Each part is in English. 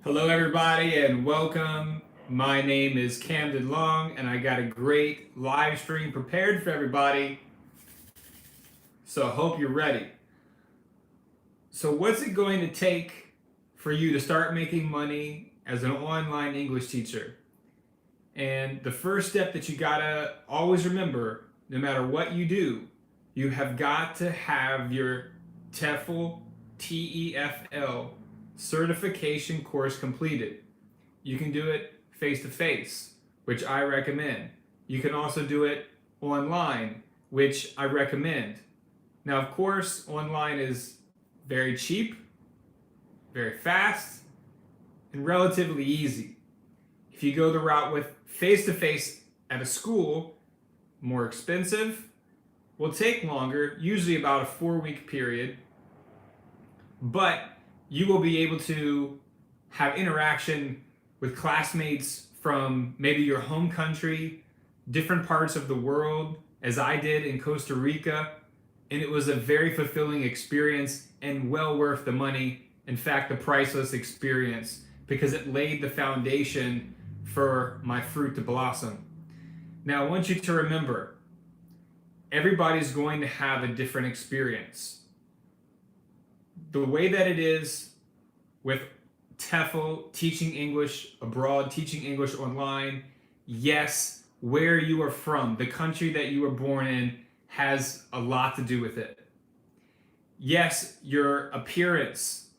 Hello, everybody, and welcome. My name is Camden Long, and I got a great live stream prepared for everybody. So I hope you're ready. So, what's it going to take for you to start making money as an online English teacher? And the first step that you gotta always remember, no matter what you do, you have got to have your TEFL, TEFL certification course completed. You can do it face to face, which I recommend. You can also do it online, which I recommend. Now, of course, online is very cheap, very fast, and relatively easy. If you go the route with face to face at a school, more expensive, will take longer, usually about a 4-week period, but you will be able to have interaction with classmates from maybe your home country, different parts of the world, as I did in Costa Rica. And it was a very fulfilling experience and well worth the money. In fact, the priceless experience, because it laid the foundation for my fruit to blossom. Now, I want you to remember, everybody's going to have a different experience. The way that it is with TEFL, teaching English abroad, teaching English online, yes, where you are from, the country that you were born in, has a lot to do with it. Yes, your appearance,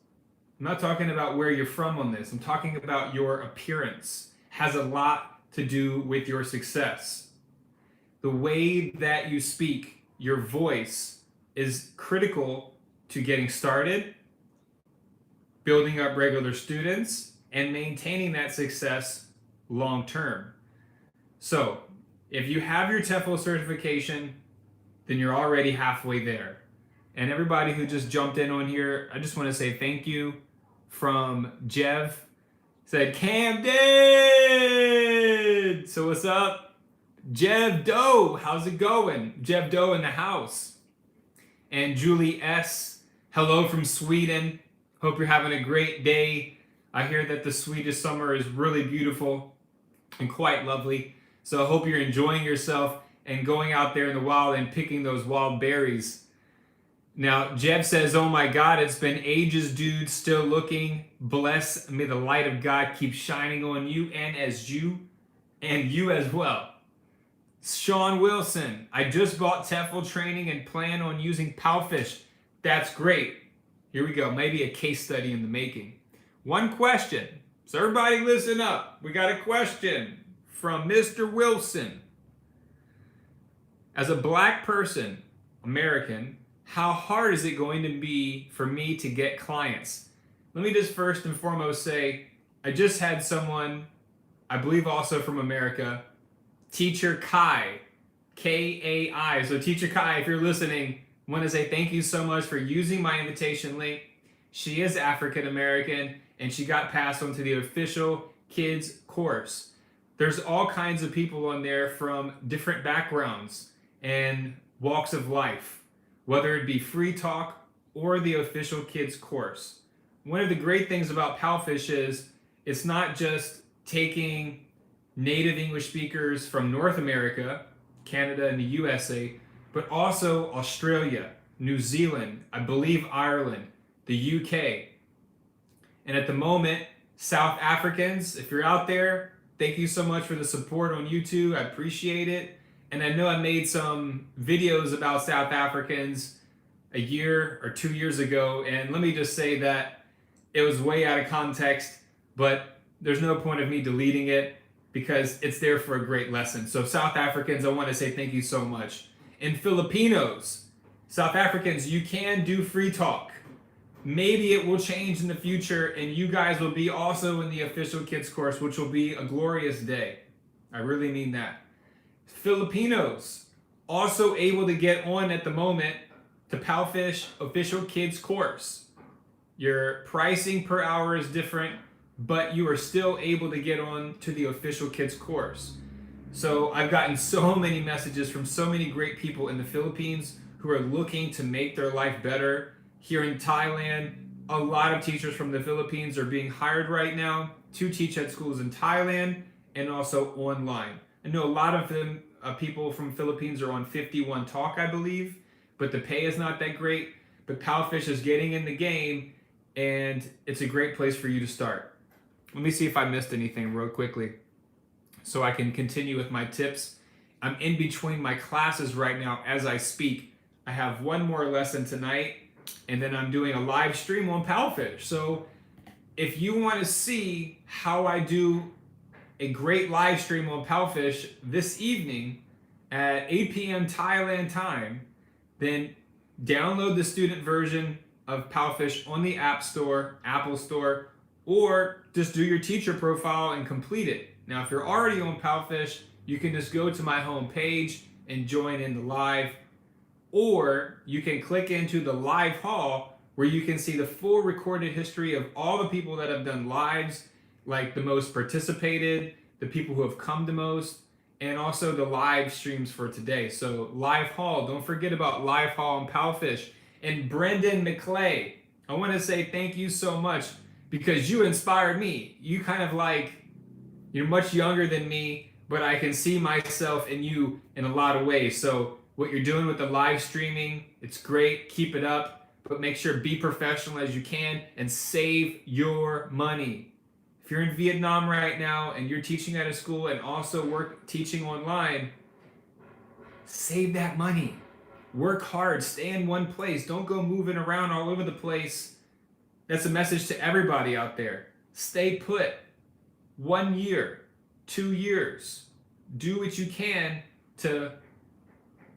I'm not talking about where you're from on this, I'm talking about your appearance, has a lot to do with your success. The way that you speak, your voice, is critical to getting started, building up regular students, and maintaining that success long term. So, if you have your TEFL certification, then you're already halfway there. And everybody who just jumped in on here, I just want to say thank you. From Jev, said Camden. So what's up? Jev Doe, how's it going? Jev Doe in the house. And Julie S, hello from Sweden. Hope you're having a great day. I hear that the Swedish summer is really beautiful and quite lovely. So I hope you're enjoying yourself and going out there in the wild and picking those wild berries. Now, Jeb says, oh my God, it's been ages, dude, still looking. Bless, may the light of God keep shining on you and you as well. Sean Wilson, I just bought TEFL training and plan on using Powfish. That's great. Here we go, maybe a case study in the making. One question, so everybody listen up. We got a question from Mr. Wilson. As a black person, American, how hard is it going to be for me to get clients? Let me just first and foremost say, I just had someone, I believe also from America, Teacher Kai, Kai. So Teacher Kai, if you're listening, I want to say thank you so much for using my invitation link. She is African American and she got passed on to the official kids course. There's all kinds of people on there from different backgrounds and walks of life, whether it be free talk or the official kids course. One of the great things about Powfish is it's not just taking native English speakers from North America, Canada, and the USA, but also Australia, New Zealand, I believe Ireland, the UK. And at the moment, South Africans, if you're out there, thank you so much for the support on YouTube. I appreciate it. And I know I made some videos about South Africans a year or 2 years ago, and let me just say that it was way out of context, but there's no point of me deleting it because it's there for a great lesson. So South Africans, I want to say thank you so much. And Filipinos, South Africans, you can do free talk. Maybe it will change in the future, and you guys will be also in the official kids course, which will be a glorious day. I really mean that. Filipinos, also able to get on at the moment to Powfish official kids course. Your pricing per hour is different, but you are still able to get on to the official kids course. So I've gotten so many messages from so many great people in the Philippines who are looking to make their life better. Here in Thailand, a lot of teachers from the Philippines are being hired right now to teach at schools in Thailand and also online. I know a lot of them, people from Philippines are on 51 Talk, I believe, but the pay is not that great. But Palfish is getting in the game, and it's a great place for you to start. Let me see if I missed anything real quickly so I can continue with my tips. I'm in between my classes right now as I speak. I have one more lesson tonight, and then I'm doing a live stream on Palfish. So if you want to see how I do a great live stream on Palfish this evening at 8 p.m. Thailand time, then download the student version of Palfish on the App Store, Apple Store, or just do your teacher profile and complete it. Now, if you're already on Palfish, you can just go to my home page and join in the live, or you can click into the live hall where you can see the full recorded history of all the people that have done lives, like the most participated, the people who have come the most, and also the live streams for today. So live hall, don't forget about live hall and Palfish. And Brendan McClay, I want to say thank you so much because you inspired me. You kind of like, you're much younger than me, but I can see myself in you in a lot of ways. So what you're doing with the live streaming, it's great. Keep it up, but make sure be professional as you can and save your money. If you're in Vietnam right now and you're teaching at a school and also teaching online, save that money. Work hard. Stay in one place. Don't go moving around all over the place. That's a message to everybody out there. Stay put. 1 year, 2 years. Do what you can to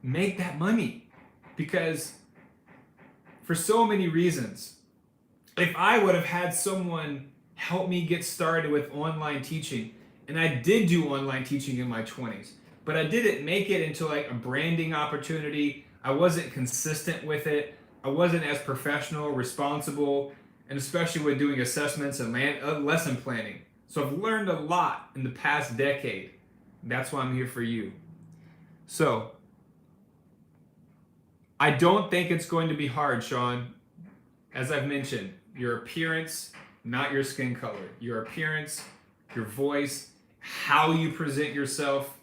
make that money, because for so many reasons, if I would have had someone help me get started with online teaching, and I did do online teaching in my 20s, but I didn't make it into like a branding opportunity. I wasn't consistent with it. I wasn't as professional, responsible, and especially with doing assessments and lesson planning. So I've learned a lot in the past decade. That's why I'm here for you. So I don't think it's going to be hard, Sean. As I've mentioned, your appearance, not your skin color. Your appearance, your voice, how you present yourself,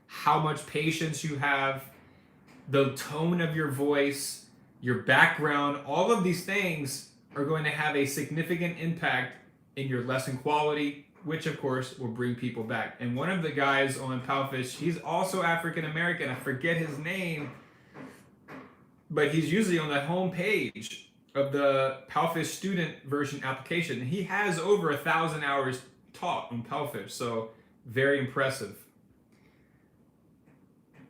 how much patience you have, the tone of your voice, your background, all of these things are going to have a significant impact in your lesson quality, which of course will bring people back. And one of the guys on Palfish, he's also African American. I forget his name, but he's usually on the home page of the Palfish student version application. And he has over 1,000 hours taught on Palfish, so very impressive.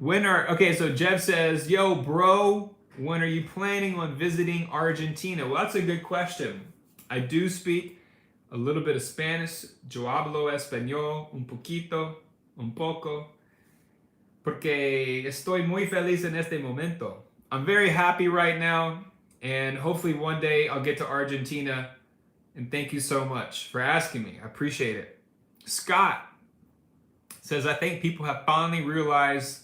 Okay, so Jeff says, yo, bro, when are you planning on visiting Argentina? Well, that's a good question. I do speak a little bit of Spanish. Yo hablo español un poquito, un poco, porque estoy muy feliz en este momento. I'm very happy right now, and hopefully one day I'll get to Argentina. And thank you so much for asking me. I appreciate it. Scott says, I think people have finally realized.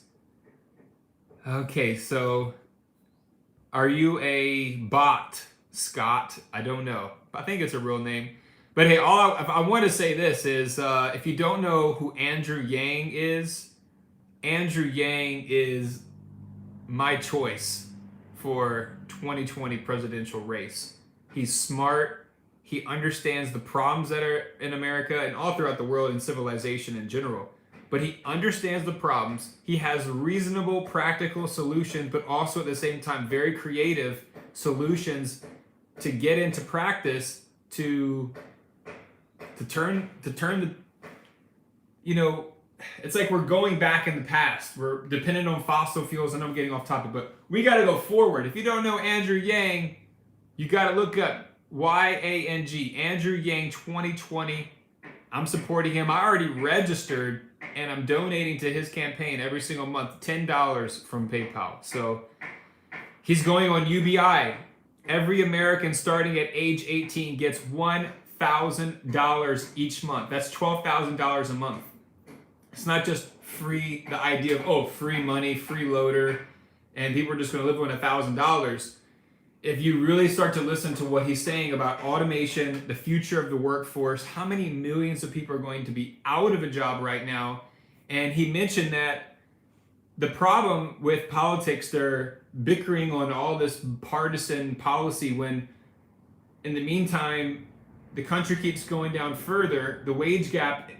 Okay, so are you a bot, Scott? I don't know. I think it's a real name. But hey, I want to say this is, if you don't know who Andrew Yang is my choice for 2020 presidential race. He's smart. He understands the problems that are in America and all throughout the world and civilization in general. But he understands the problems. He has reasonable, practical solutions, but also at the same time, very creative solutions to get into practice to turn the, it's like we're going back in the past. We're dependent on fossil fuels. I know I'm getting off topic, but we got to go forward. If you don't know Andrew Yang, you got to look up YANG, Andrew Yang 2020. I'm supporting him. I already registered, and I'm donating to his campaign every single month, $10 from PayPal. So he's going on UBI. Every American starting at age 18 gets $1,000 each month. That's $12,000 a month. It's not just free, the idea of, free money, free loader, and people are just going to live on $1,000. if you really start to listen to what he's saying about automation, the future of the workforce, how many millions of people are going to be out of a job right now. And he mentioned that the problem with politics, they're bickering on all this partisan policy when in the meantime, the country keeps going down further, the wage gap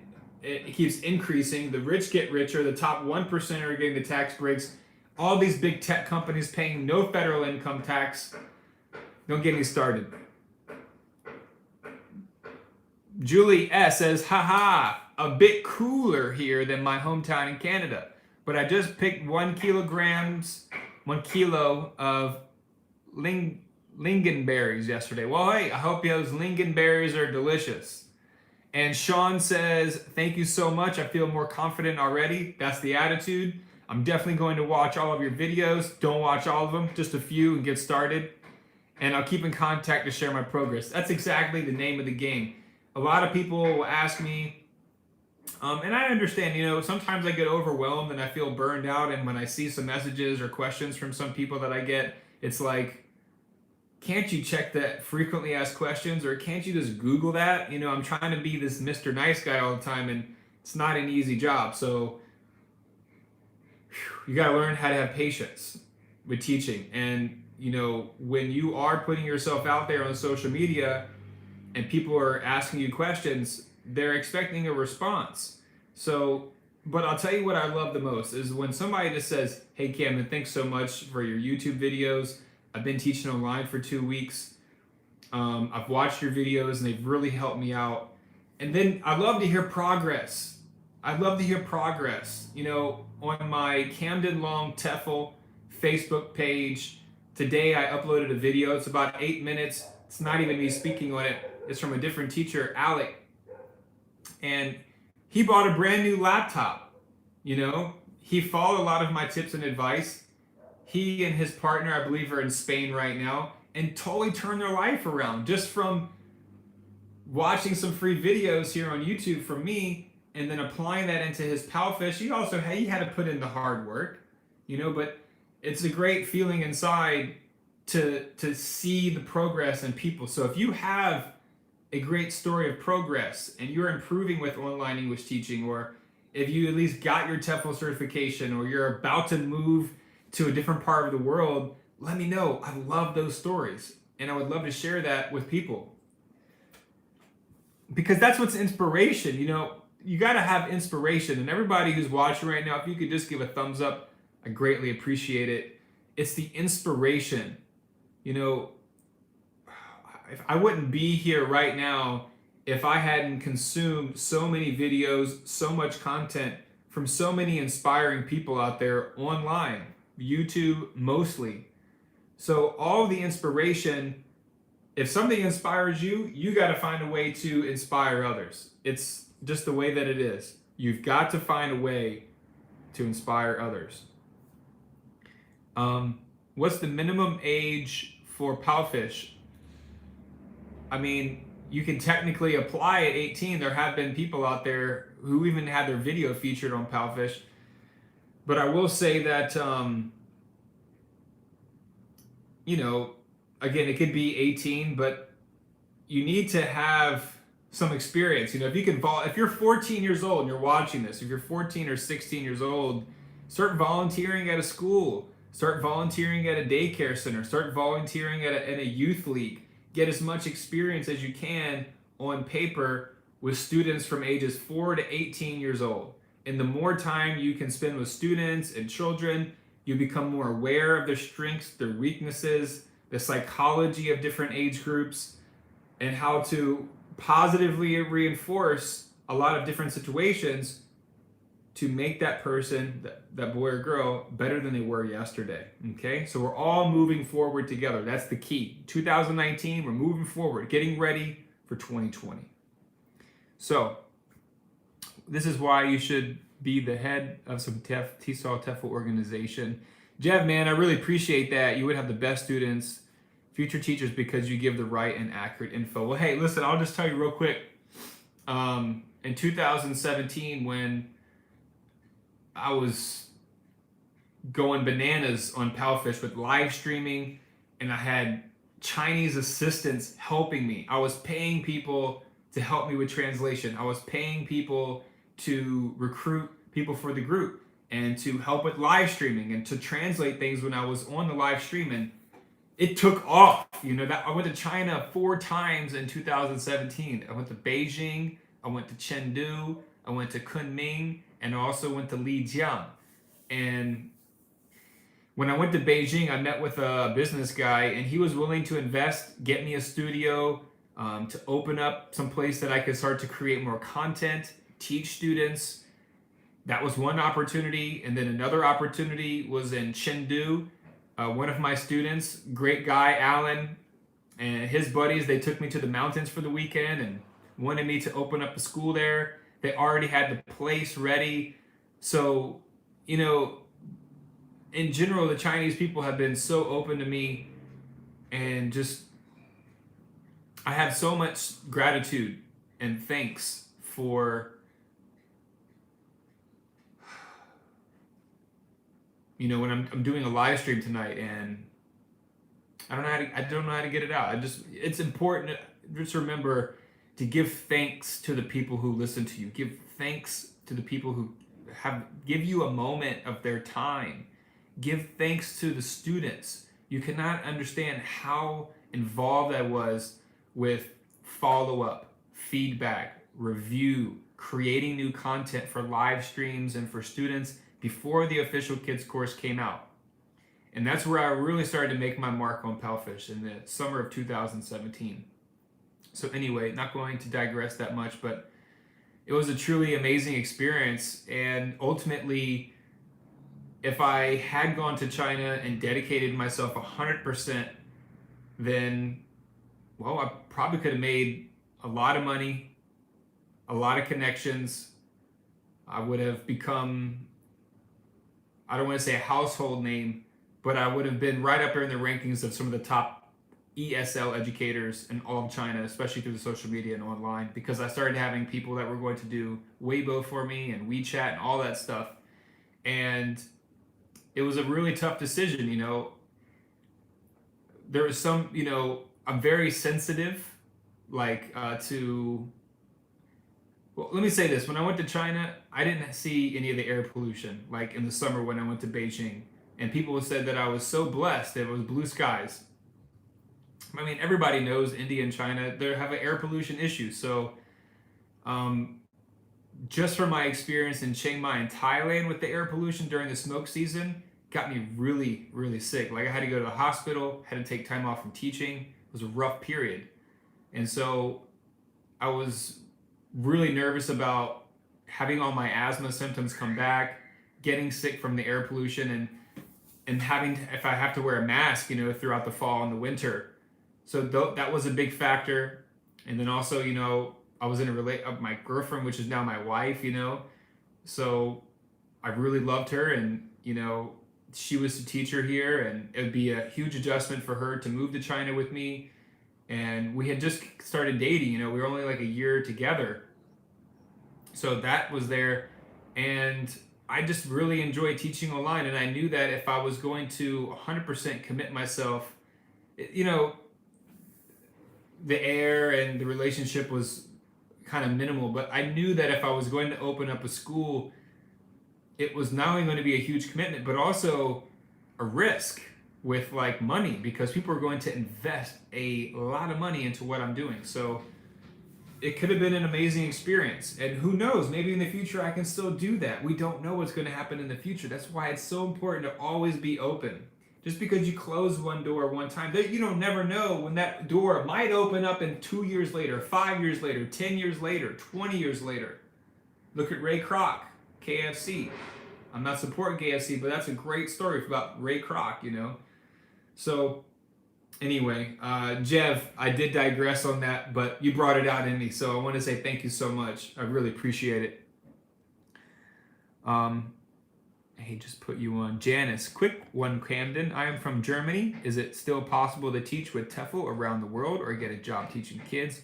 it keeps increasing, the rich get richer, the top 1% are getting the tax breaks, all these big tech companies paying no federal income tax. Don't get me started. Julie S says, haha, a bit cooler here than my hometown in Canada, but I just picked 1 kilo of lingonberries yesterday. Well, hey, I hope those lingonberries are delicious. And Sean says, thank you so much. I feel more confident already. That's the attitude. I'm definitely going to watch all of your videos. Don't watch all of them, just a few and get started. And I'll keep in contact to share my progress. That's exactly the name of the game. A lot of people will ask me, and I understand, sometimes I get overwhelmed and I feel burned out. And when I see some messages or questions from some people that I get, it's like, can't you check that frequently asked questions, or can't you just Google that? I'm trying to be this Mr. Nice Guy all the time, and it's not an easy job. So you got to learn how to have patience with teaching. And, when you are putting yourself out there on social media and people are asking you questions, they're expecting a response. So, but I'll tell you what I love the most is when somebody just says, hey, Camden, thanks so much for your YouTube videos. I've been teaching online for 2 weeks. I've watched your videos and they've really helped me out. And then I love to hear progress. On my Camden Long TEFL Facebook page, today I uploaded a video. It's about 8 minutes. It's not even me speaking on it. It's from a different teacher, Alec. And he bought a brand new laptop. He followed a lot of my tips and advice. He and his partner, I believe, are in Spain right now and totally turned their life around just from watching some free videos here on YouTube from me and then applying that into his Palfish. He had to put in the hard work, but it's a great feeling inside to see the progress in people. So if you have a great story of progress and you're improving with online English teaching, or if you at least got your TEFL certification, or you're about to move to a different part of the world, let me know. I love those stories and I would love to share that with people, because that's what's inspiration. You got to have inspiration, and everybody who's watching right now, if you could just give a thumbs up, I greatly appreciate it. It's the inspiration. If I wouldn't be here right now if I hadn't consumed so many videos, so much content from so many inspiring people out there online. YouTube mostly. So all the inspiration, if something inspires you, you got to find a way to inspire others. It's just the way that it is. You've got to find a way to inspire others. What's the minimum age for Palfish? I mean, you can technically apply at 18. There have been people out there who even had their video featured on Palfish. But I will say that, again, it could be 18, but you need to have some experience. If you can, if you're 14 years old and you're watching this, if you're 14 or 16 years old, start volunteering at a school, start volunteering at a daycare center, start volunteering at a youth league. Get as much experience as you can on paper with students from ages 4 to 18 years old. And the more time you can spend with students and children, you become more aware of their strengths, their weaknesses, the psychology of different age groups, and how to positively reinforce a lot of different situations to make that person, that boy or girl, better than they were yesterday. Okay? So we're all moving forward together. That's the key. 2019, we're moving forward, getting ready for 2020. So this is why you should be the head of some TEFL organization. Jeff, man, I really appreciate that. You would have the best students, future teachers, because you give the right and accurate info. Well, hey, listen, I'll just tell you real quick. In 2017, when I was going bananas on Palfish with live streaming, and I had Chinese assistants helping me. I was paying people to help me with translation. I was paying people to recruit people for the group and to help with live streaming and to translate things when I was on the live stream. And it took off. That I went to China 4 times in 2017. I went to Beijing, I went to Chengdu, I went to Kunming, and I also went to Lijiang. And when I went to Beijing, I met with a business guy, and he was willing to invest, get me a studio, to open up some place that I could start to create more content, teach students. That was one opportunity. And then another opportunity was in Chengdu. One of my students, great guy, Alan, and his buddies, they took me to the mountains for the weekend and wanted me to open up a school there. They already had the place ready. So, in general, the Chinese people have been so open to me, and just I have so much gratitude and thanks for when I'm doing a live stream tonight, and I don't know how to get it out. It's important to just remember to give thanks to the people who listen to you. Give thanks to the people who give you a moment of their time. Give thanks to the students. You cannot understand how involved I was with follow-up, feedback, review, creating new content for live streams and for students before the official kids course came out. And that's where I really started to make my mark on Pelfish in the summer of 2017. So anyway, not going to digress that much, but it was a truly amazing experience. And ultimately, if I had gone to China and dedicated myself 100%, then, well, I probably could have made a lot of money, a lot of connections. I would have become, I don't want to say a household name, but I would have been right up there in the rankings of some of the top ESL educators in all of China, especially through the social media and online, because I started having people that were going to do Weibo for me and WeChat and all that stuff. And it was a really tough decision, There was some, I'm very sensitive, to, well, let me say this. When I went to China, I didn't see any of the air pollution, like in the summer when I went to Beijing. And people said that I was so blessed, that it was blue skies. I mean, everybody knows India and China, they have an air pollution issue. So, just from my experience in Chiang Mai and Thailand with the air pollution during the smoke season, got me really, really sick. Like I had to go to the hospital, had to take time off from teaching. It was a rough period. And so I was really nervous about having all my asthma symptoms come back, getting sick from the air pollution, and having to, if I have to wear a mask, throughout the fall and the winter. So that was a big factor. And then also, I was in my girlfriend, which is now my wife, so I really loved her, and she was a teacher here, and it would be a huge adjustment for her to move to China with me. And we had just started dating, we were only like a year together. So that was there. And I just really enjoyed teaching online. And I knew that if I was going to 100% commit myself, the air and the relationship was kind of minimal. But I knew that if I was going to open up a school, it was not only going to be a huge commitment, but also a risk with like money, because people are going to invest a lot of money into what I'm doing. So it could have been an amazing experience. And who knows, maybe in the future I can still do that. We don't know what's going to happen in the future. That's why it's so important to always be open. Just because you close one door one time, you don't never know when that door might open up in 2 years later, 5 years later, 10 years later, 20 years later. Look at Ray Kroc, KFC. I'm not supporting KFC, but that's a great story about Ray Kroc, So anyway, Jev, I did digress on that, but you brought it out in me. So I want to say thank you so much. I really appreciate it. Hey, just put you on. Janice, quick one, Camden. I am from Germany. Is it still possible to teach with TEFL around the world or get a job teaching kids,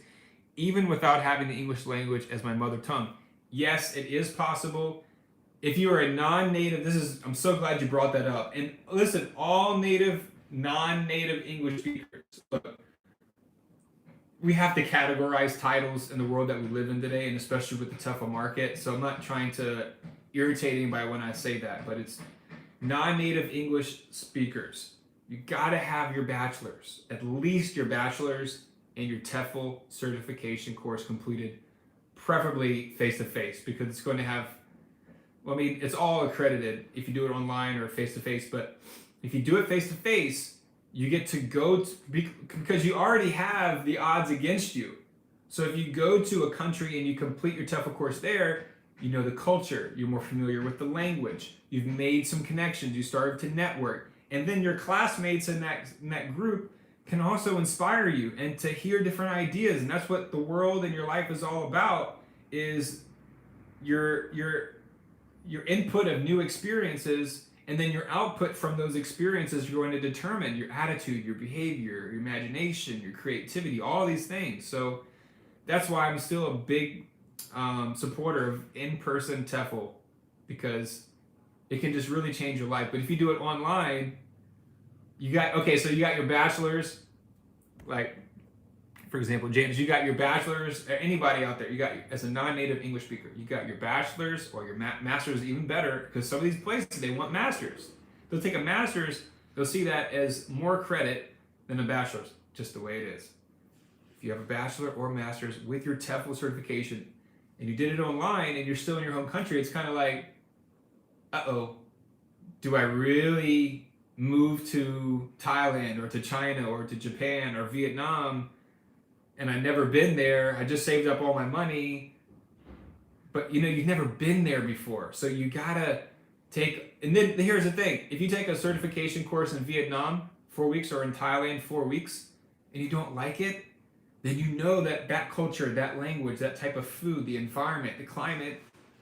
even without having the English language as my mother tongue? Yes, it is possible. If you are a non-native, I'm so glad you brought that up. And listen, all native non-native English speakers. Look, we have to categorize titles in the world that we live in today, and especially with the TEFL market. So I'm not trying to irritate anybody when I say that, but it's non-native English speakers. You gotta have your bachelor's, at least your bachelor's and your TEFL certification course completed, preferably face-to-face, because it's going to have, well, I mean, it's all accredited if you do it online or face-to-face, but if you do it face-to-face, you get to go to, because you already have the odds against you. So if you go to a country and you complete your TEFL course there, you know the culture, you're more familiar with the language, you've made some connections, you started to network, and then your classmates in that group can also inspire you and to hear different ideas. And that's what the world and your life is all about, is your input of new experiences, and then your output from those experiences you're going to determine your attitude, your behavior, your imagination, your creativity, all these things. So that's why I'm still a big supporter of in-person TEFL, because it can just really change your life. But if you do it online, you got your bachelor's, like for example, James, you got your bachelor's, or anybody out there, you got, as a non-native English speaker, you got your bachelor's or your master's, even better, because some of these places, they want masters. They'll take a master's, they'll see that as more credit than a bachelor's, just the way it is. If you have a bachelor or master's with your TEFL certification, and you did it online and you're still in your home country, it's kind of like, uh-oh, do I really move to Thailand or to China or to Japan or Vietnam, and I've never been there, I just saved up all my money, but you've never been there before. So you gotta take, and then here's the thing, if you take a certification course in Vietnam 4 weeks or in Thailand 4 weeks, and you don't like it, then you know that culture, that language, that type of food, the environment, the climate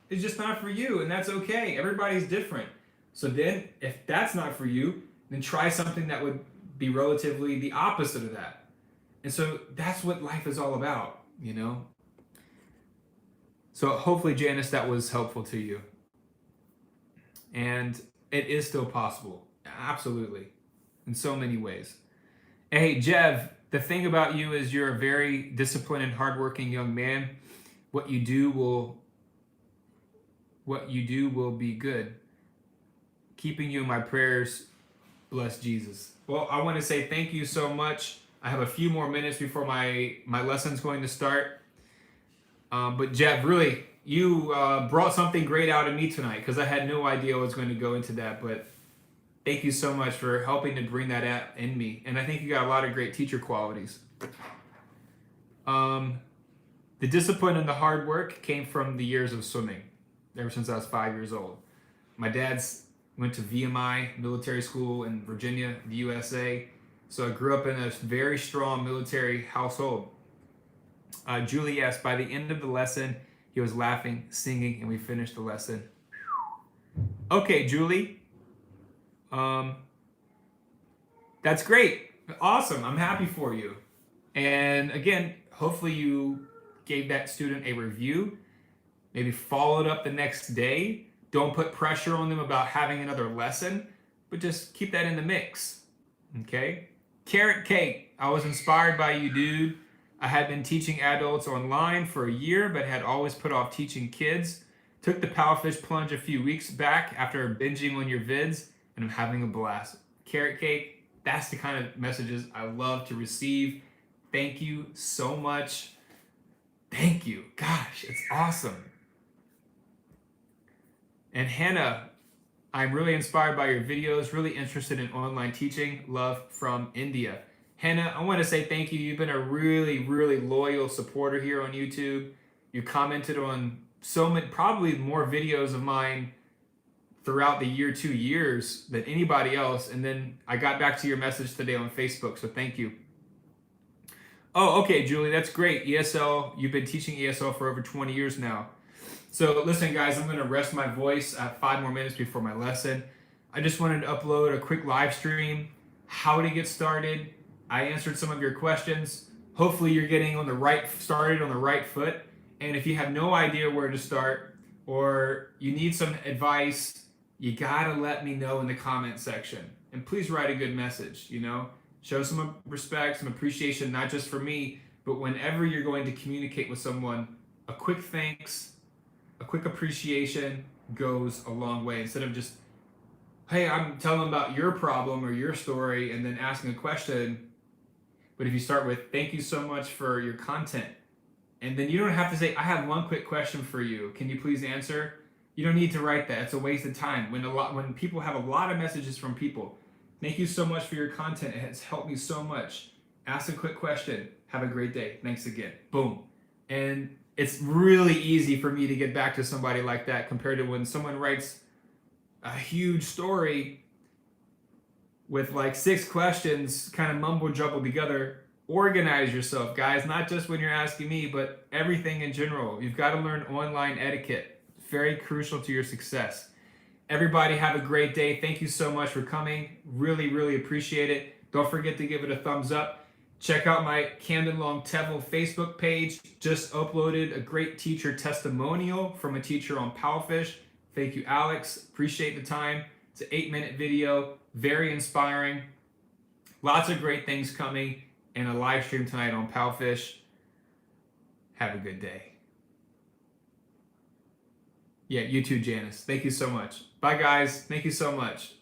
is just not for you, and that's okay. Everybody's different. So then, if that's not for you, then try something that would be relatively the opposite of that. And so that's what life is all about, So hopefully, Janice, that was helpful to you. And it is still possible. Absolutely. In so many ways. Hey, Jev, the thing about you is you're a very disciplined and hardworking young man. What you do will be good. Keeping you in my prayers, bless Jesus. Well, I want to say thank you so much. I have a few more minutes before my lesson's going to start. But Jeff, really, you brought something great out of me tonight, because I had no idea I was going to go into that. But thank you so much for helping to bring that out in me. And I think you got a lot of great teacher qualities. The discipline and the hard work came from the years of swimming, ever since I was 5 years old. My dad's went to VMI military school in Virginia, the USA. So I grew up in a very strong military household. Julie, yes, by the end of the lesson, he was laughing, singing, and we finished the lesson. Okay, Julie. That's great. Awesome. I'm happy for you. And again, hopefully you gave that student a review, maybe followed up the next day. Don't put pressure on them about having another lesson, but just keep that in the mix. Okay? Carrot Cake, I was inspired by you, dude. I had been teaching adults online for a year, but had always put off teaching kids. Took the Powerfish plunge a few weeks back after binging on your vids, and I'm having a blast. Carrot Cake, that's the kind of messages I love to receive. Thank you so much. Thank you. Gosh, it's awesome. And Hannah, I'm really inspired by your videos, really interested in online teaching. Love from India. Hannah, I want to say thank you. You've been a really, really loyal supporter here on YouTube. You commented on so many, probably more videos of mine throughout the year, 2 years, than anybody else. And then I got back to your message today on Facebook, so thank you. Oh, okay, Julie, that's great. ESL, you've been teaching ESL for over 20 years now. So listen, guys, I'm going to rest my voice at 5 more minutes before my lesson. I just wanted to upload a quick live stream, how to get started. I answered some of your questions. Hopefully you're getting started on the right foot. And if you have no idea where to start, or you need some advice, you gotta let me know in the comment section. and please write a good message, you know? Show some respect, some appreciation, not just for me, but whenever you're going to communicate with someone, a quick thanks, a quick appreciation goes a long way. Instead of just, hey, I'm telling them about your problem or your story and then asking a question. But if you start with, thank you so much for your content, and then you don't have to say, I have one quick question for you. Can you please answer? You don't need to write that. It's a waste of time. When people have a lot of messages from people, thank you so much for your content. It has helped me so much. Ask a quick question. Have a great day. Thanks again. Boom. And it's really easy for me to get back to somebody like that compared to when someone writes a huge story with like 6 questions kind of mumble jumbled together. Organize yourself, guys, not just when you're asking me, but everything in general. You've got to learn online etiquette. Very crucial to your success. Everybody have a great day. Thank you so much for coming. Really, really appreciate it. Don't forget to give it a thumbs up. Check out my Camden Long TEFL Facebook page. Just uploaded a great teacher testimonial from a teacher on Powfish. Thank you, Alex. Appreciate the time. It's an 8-minute video. Very inspiring. Lots of great things coming and a live stream tonight on Powfish. Have a good day. Yeah, you too, Janice. Thank you so much. Bye, guys. Thank you so much.